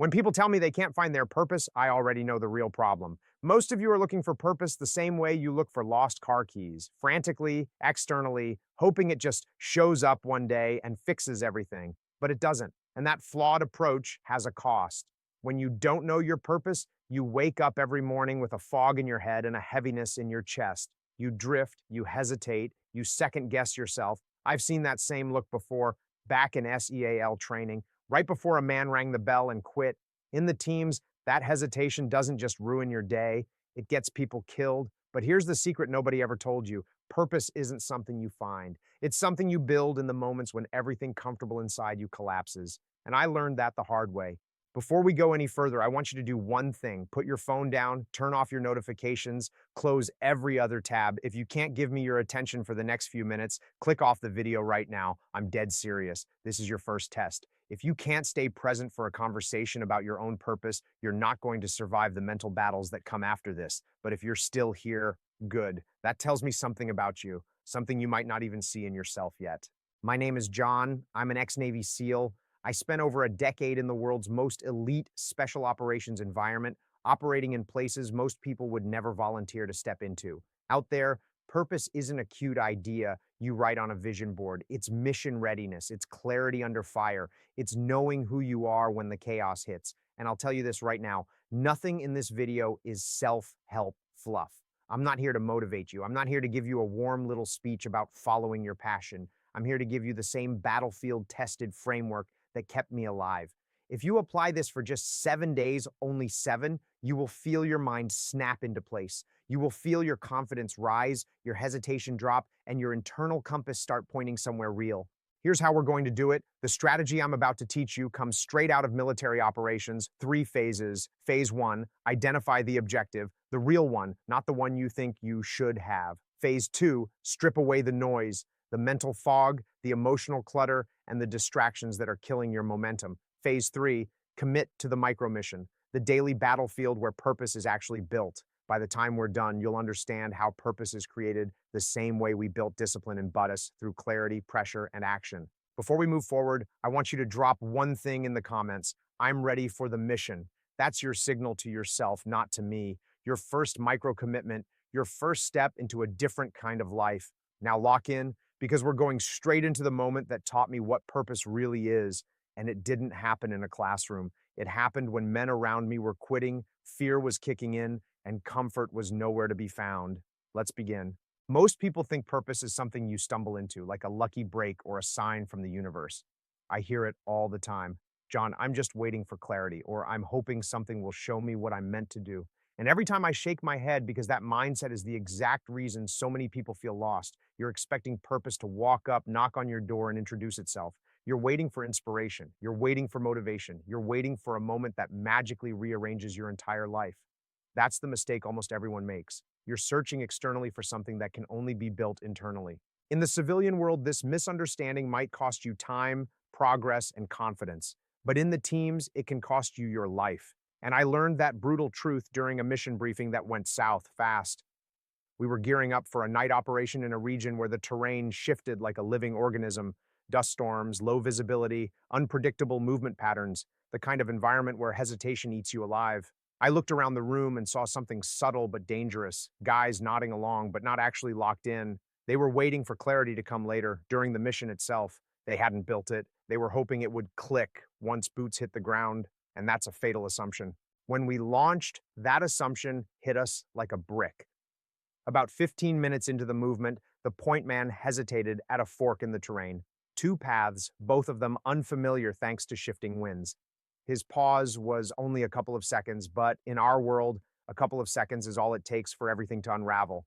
When people tell me they can't find their purpose, I already know the real problem. Most of you are looking for purpose the same way you look for lost car keys, frantically, externally, hoping it just shows up one day and fixes everything. But it doesn't. And that flawed approach has a cost. When you don't know your purpose, you wake up every morning with a fog in your head and a heaviness in your chest. You drift, you hesitate, you second guess yourself. I've seen that same look before, back in SEAL training, right before a man rang the bell and quit. In the teams, that hesitation doesn't just ruin your day, it gets people killed. But here's the secret nobody ever told you: purpose isn't something you find, it's something you build in the moments when everything comfortable inside you collapses. And I learned that the hard way. Before we go any further, I want you to do one thing: put your phone down, turn off your notifications, close every other tab. If you can't give me your attention for the next few minutes, click off the video right now. I'm dead serious. This is your first test. If you can't stay present for a conversation about your own purpose, you're not going to survive the mental battles that come after this. But if you're still here, good. That tells me something about you, something you might not even see in yourself yet. My name is John. I'm an ex-Navy SEAL. I spent over a decade in the world's most elite special operations environment, operating in places most people would never volunteer to step into. Out there, purpose isn't a cute idea you write on a vision board. It's mission readiness, it's clarity under fire, it's knowing who you are when the chaos hits. And I'll tell you this right now: nothing in this video is self-help fluff. I'm not here to motivate you. I'm not here to give you a warm little speech about following your passion. I'm here to give you the same battlefield-tested framework that kept me alive. If you apply this for just 7 days, only 7, you will feel your mind snap into place. You will feel your confidence rise, your hesitation drop, and your internal compass start pointing somewhere real. Here's how we're going to do it. The strategy I'm about to teach you comes straight out of military operations, 3 phases. Phase 1, identify the objective, the real one, not the one you think you should have. Phase 2, strip away the noise, the mental fog, the emotional clutter, and the distractions that are killing your momentum. Phase 3, commit to the micro mission, the daily battlefield where purpose is actually built. By the time we're done, you'll understand how purpose is created the same way we built discipline in Buddhist, through clarity, pressure, and action. Before we move forward, I want you to drop one thing in the comments: I'm ready for the mission. That's your signal to yourself, not to me. Your first micro commitment, your first step into a different kind of life. Now lock in, because we're going straight into the moment that taught me what purpose really is. And it didn't happen in a classroom. It happened when men around me were quitting, fear was kicking in, and comfort was nowhere to be found. Let's begin. Most people think purpose is something you stumble into, like a lucky break or a sign from the universe. I hear it all the time. John, I'm just waiting for clarity, or I'm hoping something will show me what I'm meant to do. And every time I shake my head, because that mindset is the exact reason so many people feel lost. You're expecting purpose to walk up, knock on your door, and introduce itself. You're waiting for inspiration. You're waiting for motivation. You're waiting for a moment that magically rearranges your entire life. That's the mistake almost everyone makes. You're searching externally for something that can only be built internally. In the civilian world, this misunderstanding might cost you time, progress, and confidence. But in the teams, it can cost you your life. And I learned that brutal truth during a mission briefing that went south fast. We were gearing up for a night operation in a region where the terrain shifted like a living organism: dust storms, low visibility, unpredictable movement patterns, the kind of environment where hesitation eats you alive. I looked around the room and saw something subtle but dangerous: guys nodding along, but not actually locked in. They were waiting for clarity to come later, during the mission itself. They hadn't built it. They were hoping it would click once boots hit the ground, and that's a fatal assumption. When we launched, that assumption hit us like a brick. About 15 minutes into the movement, the point man hesitated at a fork in the terrain. 2 paths, both of them unfamiliar thanks to shifting winds. His pause was only a couple of seconds, but in our world, a couple of seconds is all it takes for everything to unravel.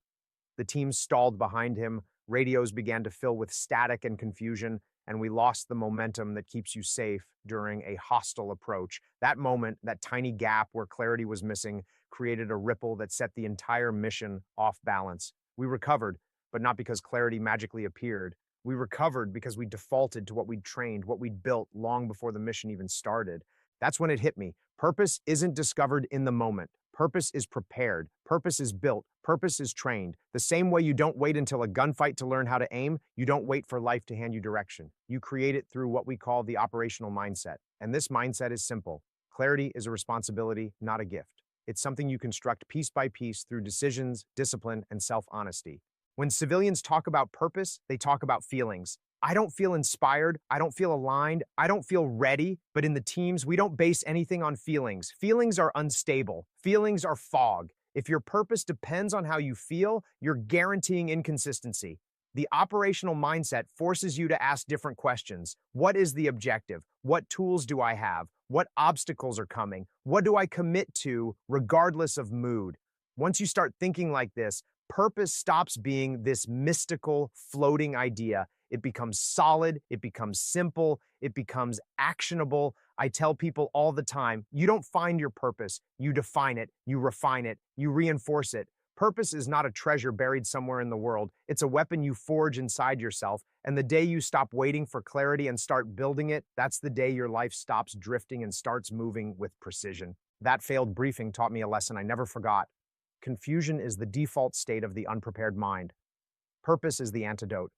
The team stalled behind him, radios began to fill with static and confusion, and we lost the momentum that keeps you safe during a hostile approach. That moment, that tiny gap where clarity was missing, created a ripple that set the entire mission off balance. We recovered, but not because clarity magically appeared. We recovered because we defaulted to what we'd trained, what we'd built long before the mission even started. That's when it hit me. Purpose isn't discovered in the moment. Purpose is prepared. Purpose is built. Purpose is trained. The same way you don't wait until a gunfight to learn how to aim, you don't wait for life to hand you direction. You create it through what we call the operational mindset. And this mindset is simple: Clarity is a responsibility, not a gift. It's something you construct piece by piece through decisions, discipline, and self-honesty. When civilians talk about purpose, they talk about feelings. I don't feel inspired. I don't feel aligned. I don't feel ready. But in the teams, we don't base anything on feelings. Feelings are unstable. Feelings are fog. If your purpose depends on how you feel, you're guaranteeing inconsistency. The operational mindset forces you to ask different questions. What is the objective? What tools do I have? What obstacles are coming? What do I commit to regardless of mood? Once you start thinking like this, purpose stops being this mystical, floating idea. It becomes solid, it becomes simple, it becomes actionable. I tell people all the time, you don't find your purpose, you define it, you refine it, you reinforce it. Purpose is not a treasure buried somewhere in the world. It's a weapon you forge inside yourself. And the day you stop waiting for clarity and start building it, that's the day your life stops drifting and starts moving with precision. That failed briefing taught me a lesson I never forgot. Confusion is the default state of the unprepared mind. Purpose is the antidote,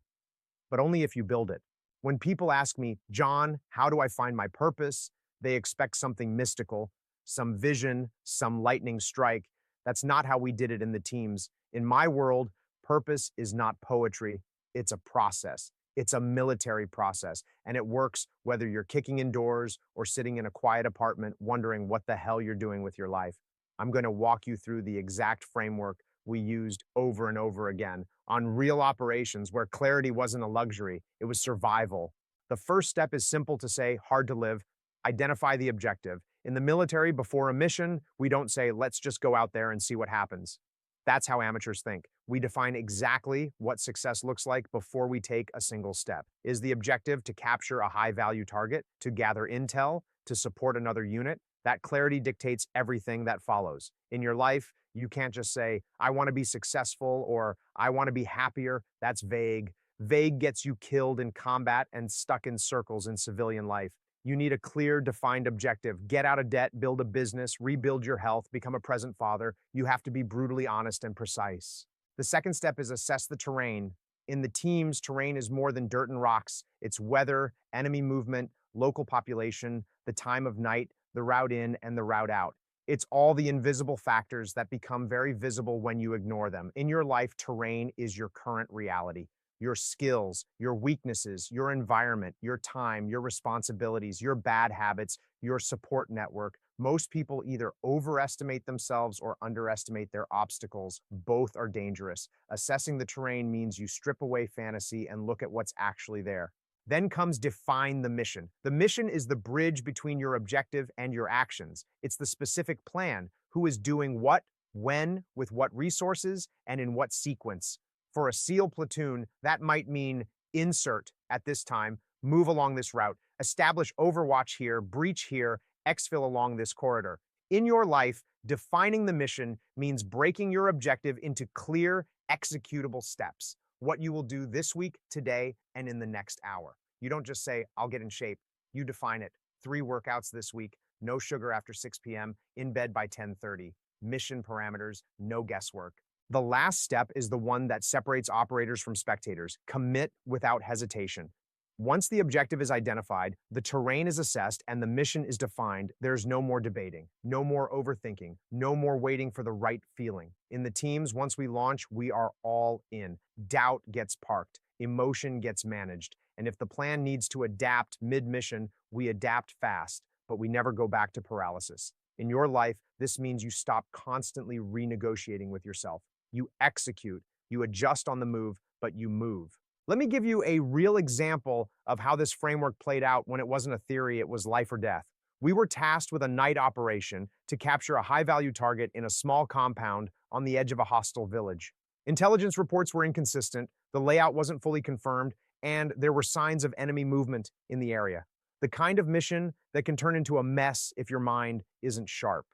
but only if you build it. When people ask me, John, how do I find my purpose? They expect something mystical, some vision, some lightning strike. That's not how we did it in the teams. In my world, purpose is not poetry. It's a process. It's a military process, and it works whether you're kicking indoors or sitting in a quiet apartment wondering what the hell you're doing with your life. I'm going to walk you through the exact framework we used over and over again on real operations where clarity wasn't a luxury, it was survival. The first step is simple to say, hard to live. Identify the objective. In the military, before a mission, we don't say, let's just go out there and see what happens. That's how amateurs think. We define exactly what success looks like before we take a single step. Is the objective to capture a high-value target, to gather intel, to support another unit? That clarity dictates everything that follows. In your life, you can't just say, I want to be successful or I want to be happier. That's vague. Vague gets you killed in combat and stuck in circles in civilian life. You need a clear, defined objective. Get out of debt, build a business, rebuild your health, become a present father. You have to be brutally honest and precise. The second step is assess the terrain. In the teams, terrain is more than dirt and rocks. It's weather, enemy movement, local population, the time of night, the route in and the route out. It's all the invisible factors that become very visible when you ignore them. In your life, terrain is your current reality. Your skills, your weaknesses, your environment, your time, your responsibilities, your bad habits, your support network. Most people either overestimate themselves or underestimate their obstacles. Both are dangerous. Assessing the terrain means you strip away fantasy and look at what's actually there. Then comes define the mission. The mission is the bridge between your objective and your actions. It's the specific plan, who is doing what, when, with what resources, and in what sequence. For a SEAL platoon, that might mean insert at this time, move along this route, establish overwatch here, breach here, exfil along this corridor. In your life, defining the mission means breaking your objective into clear, executable steps. What you will do this week, today, and in the next hour. You don't just say, I'll get in shape. You define it. 3 workouts this week, no sugar after 6 p.m., in bed by 10:30. Mission parameters, no guesswork. The last step is the one that separates operators from spectators. Commit without hesitation. Once the objective is identified, the terrain is assessed, and the mission is defined, there's no more debating, no more overthinking, no more waiting for the right feeling. In the teams, once we launch, we are all in. Doubt gets parked, emotion gets managed, and if the plan needs to adapt mid-mission, we adapt fast, but we never go back to paralysis. In your life, this means you stop constantly renegotiating with yourself. You execute, you adjust on the move, but you move. Let me give you a real example of how this framework played out when it wasn't a theory, it was life or death. We were tasked with a night operation to capture a high-value target in a small compound on the edge of a hostile village. Intelligence reports were inconsistent, the layout wasn't fully confirmed, and there were signs of enemy movement in the area. The kind of mission that can turn into a mess if your mind isn't sharp.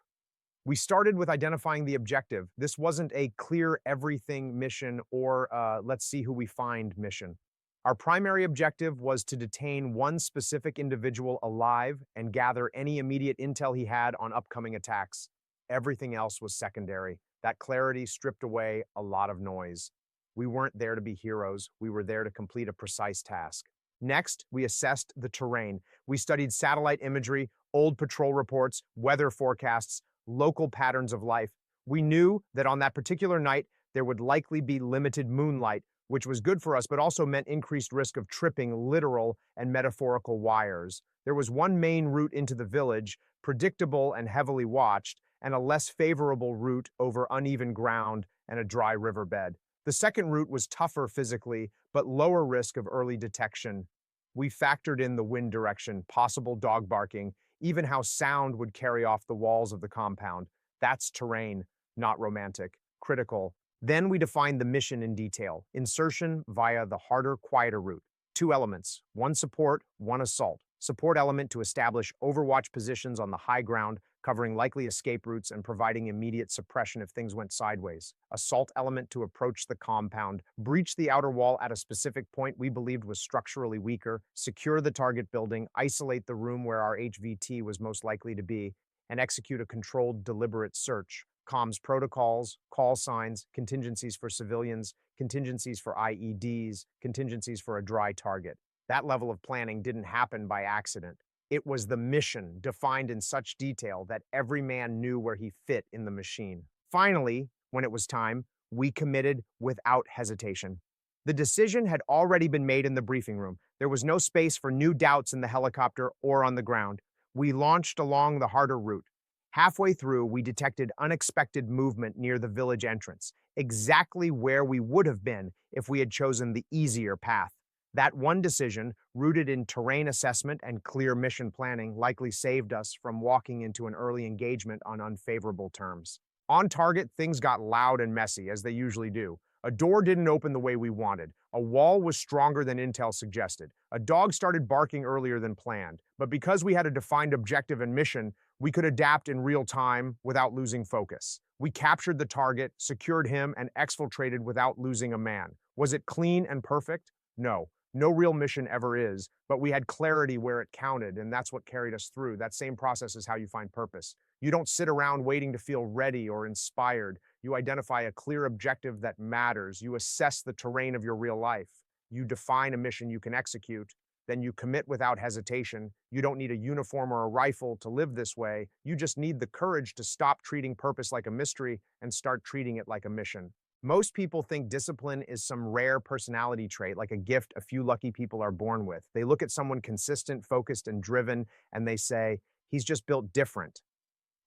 We started with identifying the objective. This wasn't a clear everything mission or let's see who we find mission. Our primary objective was to detain one specific individual alive and gather any immediate intel he had on upcoming attacks. Everything else was secondary. That clarity stripped away a lot of noise. We weren't there to be heroes. We were there to complete a precise task. Next, we assessed the terrain. We studied satellite imagery, old patrol reports, weather forecasts, local patterns of life. We knew that on that particular night, there would likely be limited moonlight, which was good for us, but also meant increased risk of tripping literal and metaphorical wires. There was one main route into the village, predictable and heavily watched, and a less favorable route over uneven ground and a dry riverbed. The second route was tougher physically, but lower risk of early detection. We factored in the wind direction, possible dog barking, even how sound would carry off the walls of the compound. That's terrain, not romantic. Critical. Then we defined the mission in detail. Insertion via the harder, quieter route. Two elements, one support, one assault. Support element to establish overwatch positions on the high ground, covering likely escape routes and providing immediate suppression if things went sideways. Assault element to approach the compound, breach the outer wall at a specific point we believed was structurally weaker, secure the target building, isolate the room where our HVT was most likely to be, and execute a controlled, deliberate search. Comms protocols, call signs, contingencies for civilians, contingencies for IEDs, contingencies for a dry target. That level of planning didn't happen by accident. It was the mission defined in such detail that every man knew where he fit in the machine. Finally, when it was time, we committed without hesitation. The decision had already been made in the briefing room. There was no space for new doubts in the helicopter or on the ground. We launched along the harder route. Halfway through, we detected unexpected movement near the village entrance, exactly where we would have been if we had chosen the easier path. That one decision, rooted in terrain assessment and clear mission planning, likely saved us from walking into an early engagement on unfavorable terms. On target, things got loud and messy, as they usually do. A door didn't open the way we wanted. A wall was stronger than intel suggested. A dog started barking earlier than planned. But because we had a defined objective and mission, we could adapt in real time without losing focus. We captured the target, secured him, and exfiltrated without losing a man. Was it clean and perfect? No. No real mission ever is, but we had clarity where it counted, and that's what carried us through. That same process is how you find purpose. You don't sit around waiting to feel ready or inspired. You identify a clear objective that matters. You assess the terrain of your real life. You define a mission you can execute. Then you commit without hesitation. You don't need a uniform or a rifle to live this way. You just need the courage to stop treating purpose like a mystery and start treating it like a mission. Most people think discipline is some rare personality trait, like a gift a few lucky people are born with. They look at someone consistent, focused, and driven, and they say, he's just built different.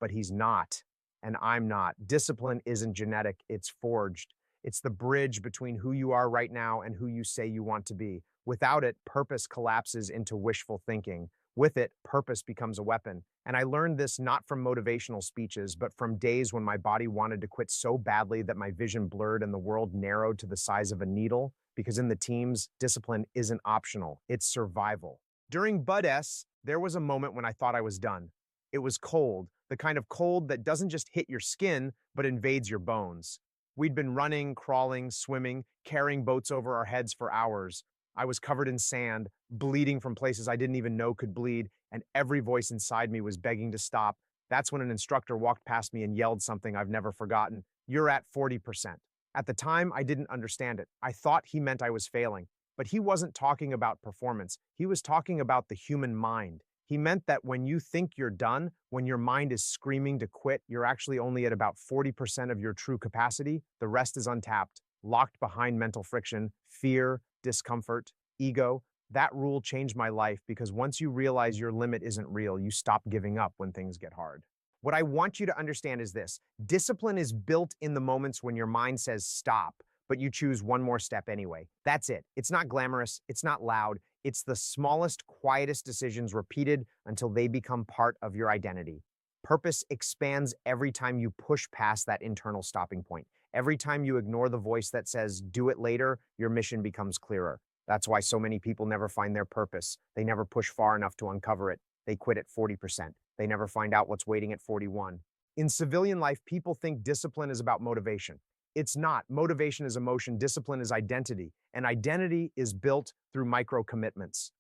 But he's not, and I'm not. Discipline isn't genetic, it's forged. It's the bridge between who you are right now and who you say you want to be. Without it, purpose collapses into wishful thinking. With it, purpose becomes a weapon. And I learned this not from motivational speeches, but from days when my body wanted to quit so badly that my vision blurred and the world narrowed to the size of a needle. Because in the teams, discipline isn't optional, it's survival. During Bud S, there was a moment when I thought I was done. It was cold, the kind of cold that doesn't just hit your skin, but invades your bones. We'd been running, crawling, swimming, carrying boats over our heads for hours. I was covered in sand, bleeding from places I didn't even know could bleed, and every voice inside me was begging to stop. That's when an instructor walked past me and yelled something I've never forgotten. You're at 40%. At the time, I didn't understand it. I thought he meant I was failing. But he wasn't talking about performance. He was talking about the human mind. He meant that when you think you're done, when your mind is screaming to quit, you're actually only at about 40% of your true capacity. The rest is untapped, locked behind mental friction, fear, discomfort, ego. That rule changed my life because once you realize your limit isn't real, you stop giving up when things get hard. What I want you to understand is this: discipline is built in the moments when your mind says stop, but you choose one more step anyway. That's it. It's not glamorous, it's not loud, it's the smallest, quietest decisions repeated until they become part of your identity. Purpose expands every time you push past that internal stopping point. Every time you ignore the voice that says, do it later, your mission becomes clearer. That's why so many people never find their purpose. They never push far enough to uncover it. They quit at 40%. They never find out what's waiting at 41. In civilian life, people think discipline is about motivation. It's not. Motivation is emotion, discipline is identity, and identity is built through micro commitments.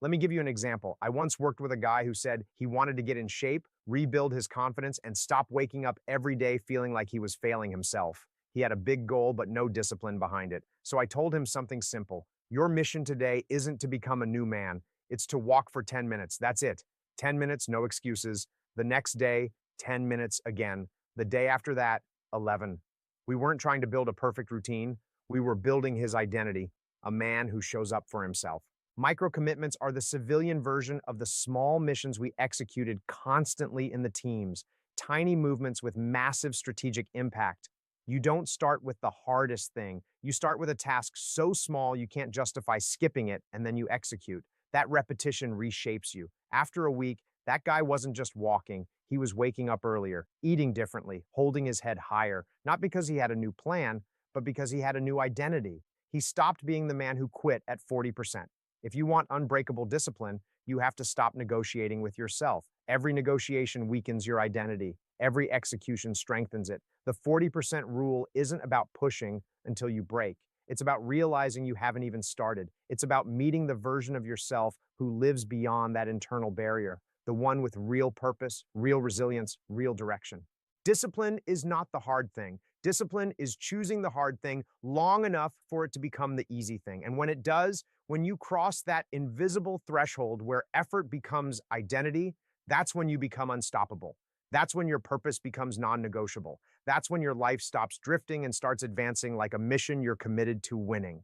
Let me give you an example. I once worked with a guy who said he wanted to get in shape, rebuild his confidence, and stop waking up every day feeling like he was failing himself. He had a big goal, but no discipline behind it. So I told him something simple: Your mission today isn't to become a new man, it's to walk for 10 minutes. That's it. 10 minutes, no excuses. The next day, 10 minutes again. The day after that, 11. We weren't trying to build a perfect routine. We were building his identity, a man who shows up for himself. Micro commitments are the civilian version of the small missions we executed constantly in the teams, tiny movements with massive strategic impact. You don't start with the hardest thing. You start with a task so small you can't justify skipping it, and then you execute. That repetition reshapes you. After a week, that guy wasn't just walking, he was waking up earlier, eating differently, holding his head higher, not because he had a new plan, but because he had a new identity. He stopped being the man who quit at 40%. If you want unbreakable discipline, you have to stop negotiating with yourself. Every negotiation weakens your identity. Every execution strengthens it. The 40% rule isn't about pushing until you break. It's about realizing you haven't even started. It's about meeting the version of yourself who lives beyond that internal barrier, the one with real purpose, real resilience, real direction. Discipline is not the hard thing. Discipline is choosing the hard thing long enough for it to become the easy thing. And when it does, when you cross that invisible threshold where effort becomes identity, that's when you become unstoppable. That's when your purpose becomes non negotiable. That's when your life stops drifting and starts advancing like a mission you're committed to winning.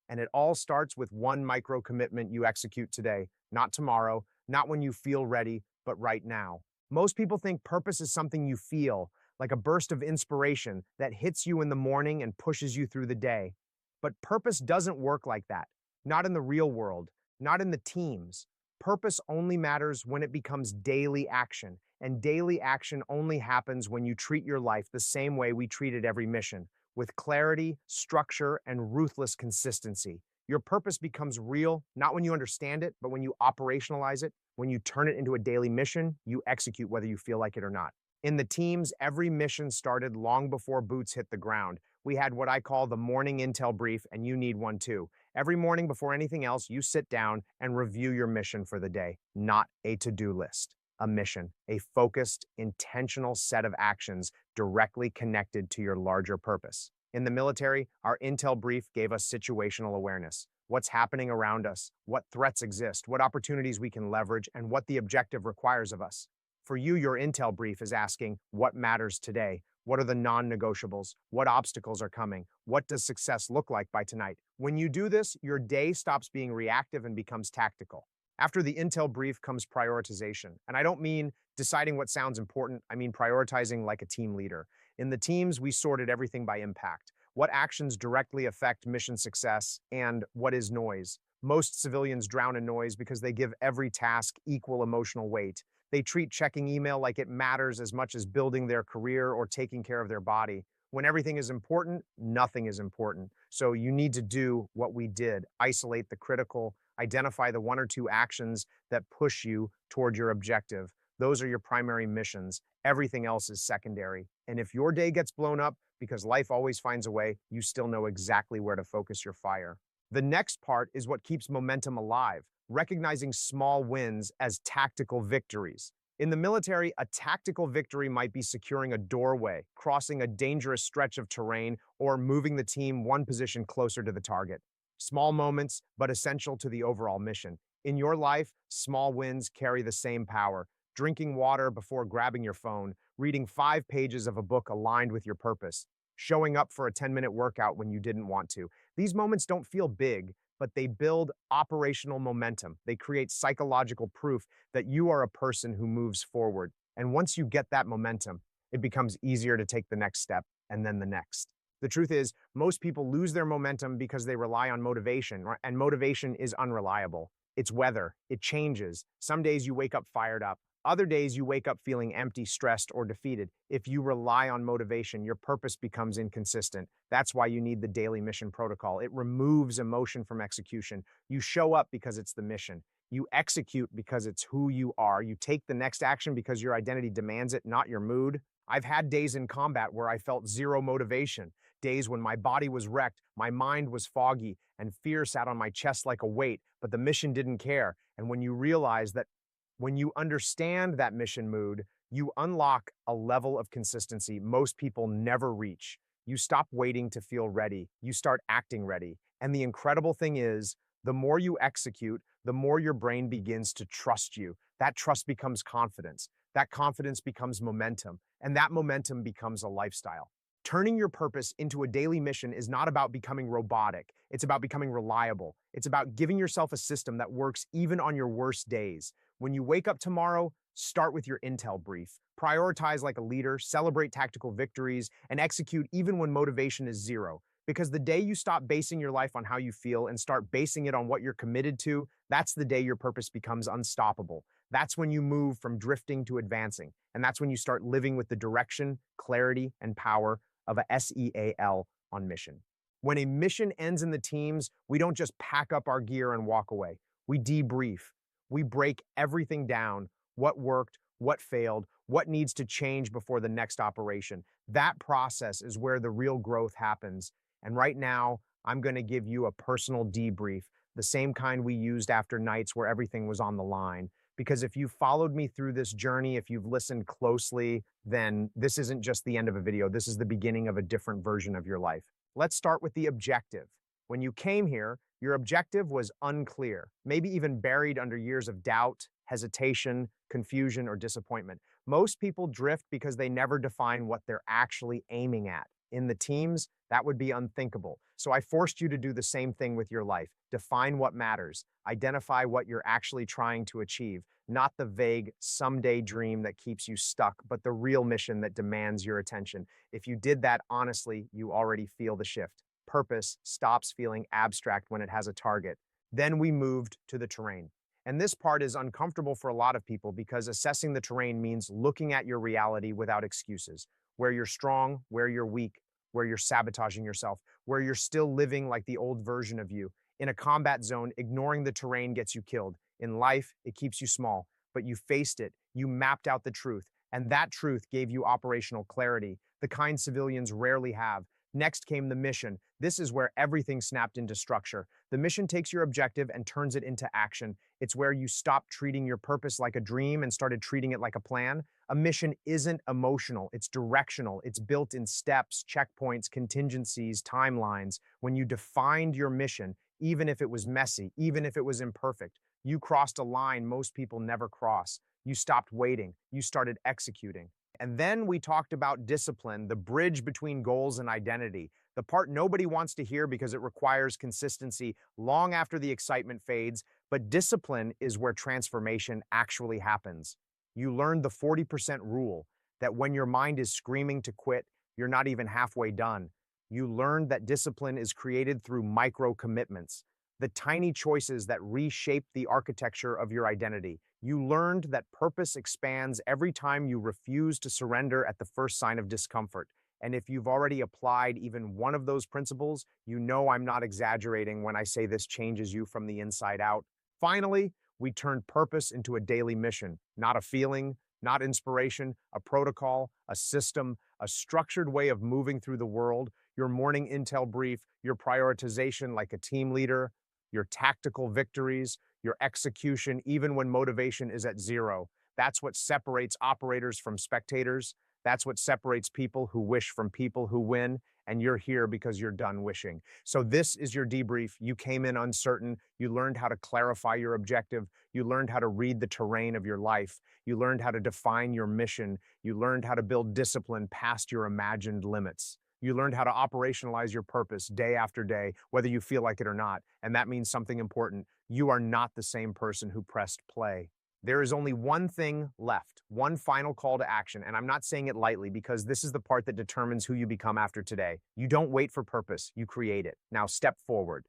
And it all starts with one micro commitment you execute today, not tomorrow, not when you feel ready, but right now. Most people think purpose is something you feel, like a burst of inspiration that hits you in the morning and pushes you through the day. But purpose doesn't work like that. Not in the real world, not in the teams. Purpose only matters when it becomes daily action. And daily action only happens when you treat your life the same way we treated every mission, with clarity, structure, and ruthless consistency. Your purpose becomes real, not when you understand it, but when you operationalize it. When you turn it into a daily mission, you execute whether you feel like it or not. In the teams, every mission started long before boots hit the ground. We had what I call the morning intel brief, and you need one too. Every morning before anything else, you sit down and review your mission for the day, not a to-do list. A mission, a focused, intentional set of actions directly connected to your larger purpose. In the military, our intel brief gave us situational awareness. What's happening around us, what threats exist, what opportunities we can leverage, and what the objective requires of us. For you, your intel brief is asking, what matters today? What are the non-negotiables? What obstacles are coming? What does success look like by tonight? When you do this, your day stops being reactive and becomes tactical. After the intel brief comes prioritization. And I don't mean deciding what sounds important, I mean prioritizing like a team leader. In the teams, we sorted everything by impact. What actions directly affect mission success and what is noise? Most civilians drown in noise because they give every task equal emotional weight. They treat checking email like it matters as much as building their career or taking care of their body. When everything is important, nothing is important. So you need to do what we did, isolate the critical, identify the one or two actions that push you toward your objective. Those are your primary missions. Everything else is secondary. And if your day gets blown up, because life always finds a way, you still know exactly where to focus your fire. The next part is what keeps momentum alive, recognizing small wins as tactical victories. In the military, a tactical victory might be securing a doorway, crossing a dangerous stretch of terrain, or moving the team one position closer to the target. Small moments, but essential to the overall mission. In your life, small wins carry the same power. Drinking water before grabbing your phone, reading 5 pages of a book aligned with your purpose, showing up for a 10-minute workout when you didn't want to. These moments don't feel big, but they build operational momentum. They create psychological proof that you are a person who moves forward. And once you get that momentum, it becomes easier to take the next step and then the next. The truth is, most people lose their momentum because they rely on motivation, and motivation is unreliable. It's weather, it changes. Some days you wake up fired up. Other days you wake up feeling empty, stressed, or defeated. If you rely on motivation, your purpose becomes inconsistent. That's why you need the daily mission protocol. It removes emotion from execution. You show up because it's the mission. You execute because it's who you are. You take the next action because your identity demands it, not your mood. I've had days in combat where I felt zero motivation, days when my body was wrecked, my mind was foggy, and fear sat on my chest like a weight, but the mission didn't care. And when you understand that mission mood, you unlock a level of consistency most people never reach. You stop waiting to feel ready. You start acting ready. And the incredible thing is, the more you execute, the more your brain begins to trust you. That trust becomes confidence. That confidence becomes momentum. And that momentum becomes a lifestyle. Turning your purpose into a daily mission is not about becoming robotic. It's about becoming reliable. It's about giving yourself a system that works even on your worst days. When you wake up tomorrow, start with your intel brief. Prioritize like a leader, celebrate tactical victories, and execute even when motivation is zero. Because the day you stop basing your life on how you feel and start basing it on what you're committed to, that's the day your purpose becomes unstoppable. That's when you move from drifting to advancing. And that's when you start living with the direction, clarity, and power of a SEAL on mission. When a mission ends in the teams, we don't just pack up our gear and walk away. We debrief. We break everything down: what worked, what failed, what needs to change before the next operation. That process is where the real growth happens. And right now, I'm going to give you a personal debrief, the same kind we used after nights where everything was on the line. Because if you followed me through this journey, if you've listened closely, then this isn't just the end of a video. This is the beginning of a different version of your life. Let's start with the objective. When you came here, your objective was unclear, maybe even buried under years of doubt, hesitation, confusion, or disappointment. Most people drift because they never define what they're actually aiming at. In the teams, that would be unthinkable. So I forced you to do the same thing with your life. Define what matters. Identify what you're actually trying to achieve, not the vague someday dream that keeps you stuck, but the real mission that demands your attention. If you did that honestly, you already feel the shift. Purpose stops feeling abstract when it has a target. Then we moved to the terrain. And this part is uncomfortable for a lot of people because assessing the terrain means looking at your reality without excuses, where you're strong, where you're weak, where you're sabotaging yourself, where you're still living like the old version of you. In a combat zone, ignoring the terrain gets you killed. In life, it keeps you small, but you faced it, you mapped out the truth, and that truth gave you operational clarity, the kind civilians rarely have. Next came the mission. This is where everything snapped into structure. The mission takes your objective and turns it into action. It's where you stop treating your purpose like a dream and started treating it like a plan. A mission isn't emotional, it's directional. It's built in steps, checkpoints, contingencies, timelines. When you defined your mission, even if it was messy, even if it was imperfect, you crossed a line most people never cross. You stopped waiting, you started executing. And then we talked about discipline, the bridge between goals and identity, the part nobody wants to hear because it requires consistency long after the excitement fades. But discipline is where transformation actually happens. You learned the 40% rule, that when your mind is screaming to quit, you're not even halfway done. You learned that discipline is created through micro commitments, the tiny choices that reshape the architecture of your identity. You learned that purpose expands every time you refuse to surrender at the first sign of discomfort. And if you've already applied even one of those principles, you know I'm not exaggerating when I say this changes you from the inside out. Finally, we turned purpose into a daily mission, not a feeling, not inspiration, a protocol, a system, a structured way of moving through the world. Your morning intel brief, your prioritization like a team leader, your tactical victories, your execution even when motivation is at zero. That's what separates operators from spectators. That's what separates people who wish from people who win. And you're here because you're done wishing. So this is your debrief. You came in uncertain. You learned how to clarify your objective. You learned how to read the terrain of your life. You learned how to define your mission. You learned how to build discipline past your imagined limits. You learned how to operationalize your purpose day after day, whether you feel like it or not. And that means something important. You are not the same person who pressed play. There is only one thing left, one final call to action, and I'm not saying it lightly because this is the part that determines who you become after today. You don't wait for purpose, you create it. Now step forward.